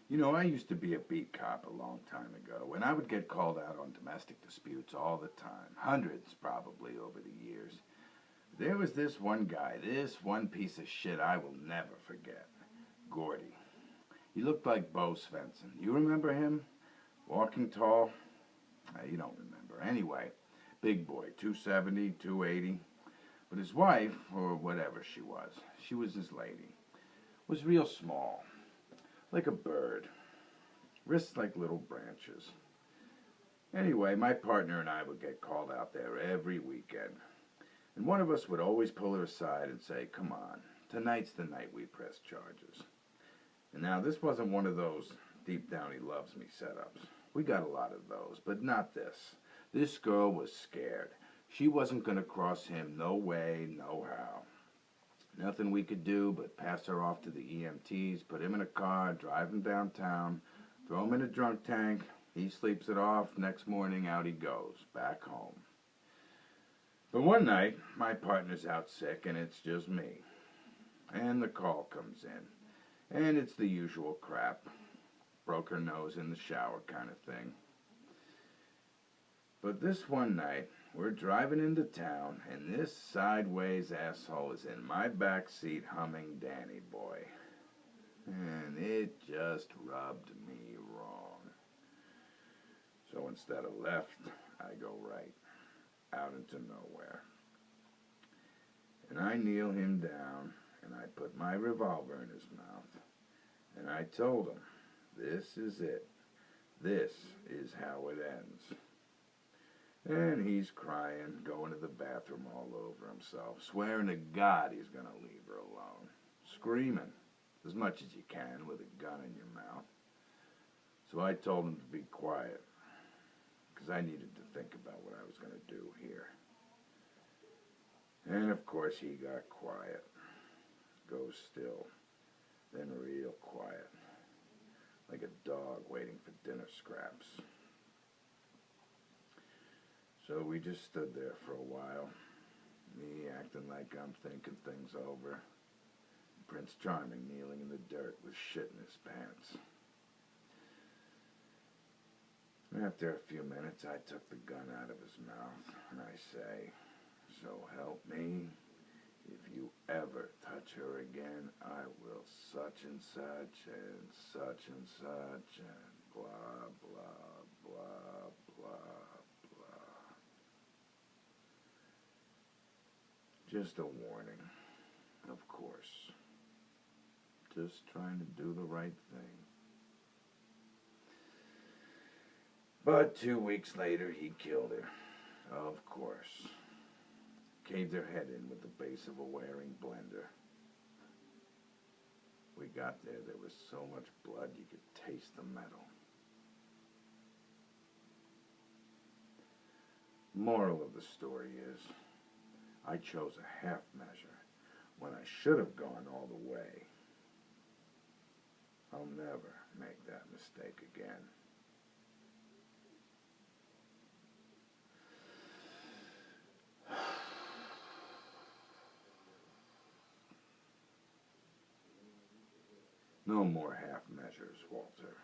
You know, I used to be a beat cop a long time ago, and I would get called out on domestic disputes all the time, hundreds probably over the years. There was this one guy, this one piece of shit I will never forget. Gordy. He looked like Bo Svensson. You remember him? Walking tall? You don't remember. Anyway, big boy, 270, 280. But his wife, or whatever she was his lady, was real small, like a bird. Wrists like little branches. Anyway, my partner and I would get called out there every weekend. And one of us would always pull her aside and say, "Come on, tonight's the night we press charges." And now this wasn't one of those deep down he loves me setups. We got a lot of those, but not this. This girl was scared. She wasn't going to cross him, no way, no how. Nothing we could do but pass her off to the EMTs, put him in a car, drive him downtown, throw him in a drunk tank. He sleeps it off. Next morning, out he goes, back home. But one night, my partner's out sick, and it's just me. And the call comes in. And it's the usual crap. Broke her nose in the shower kind of thing. But this one night, we're driving into town, and this sideways asshole is in my back seat humming Danny Boy. And it just rubbed me wrong. So instead of left, I go right, out into nowhere. And I kneel him down, and I put my revolver in his mouth. And I told him, this is it. This is how it ends. And he's crying, going to the bathroom all over himself, swearing to God he's going to leave her alone. Screaming, as much as you can, with a gun in your mouth. So I told him to be quiet, because I needed to think about what I was going to do here. And of course he got quiet. Goes still. Then real quiet. Like a dog waiting for dinner scraps. So we just stood there for a while. Me acting like I'm thinking things over. Prince Charming kneeling in the dirt with shit in his pants. After a few minutes, I took the gun out of his mouth, and I say, "So help me, if you ever touch her again, I will such and such and such and such and blah, blah, blah, blah, blah." Just a warning, of course. Just trying to do the right thing. But 2 weeks later, he killed her. Of course. Caved her head in with the base of a Waring blender. We got there. There was so much blood you could taste the metal. Moral of the story is, I chose a half measure when I should have gone all the way. I'll never make that mistake again. No more half measures, Walter.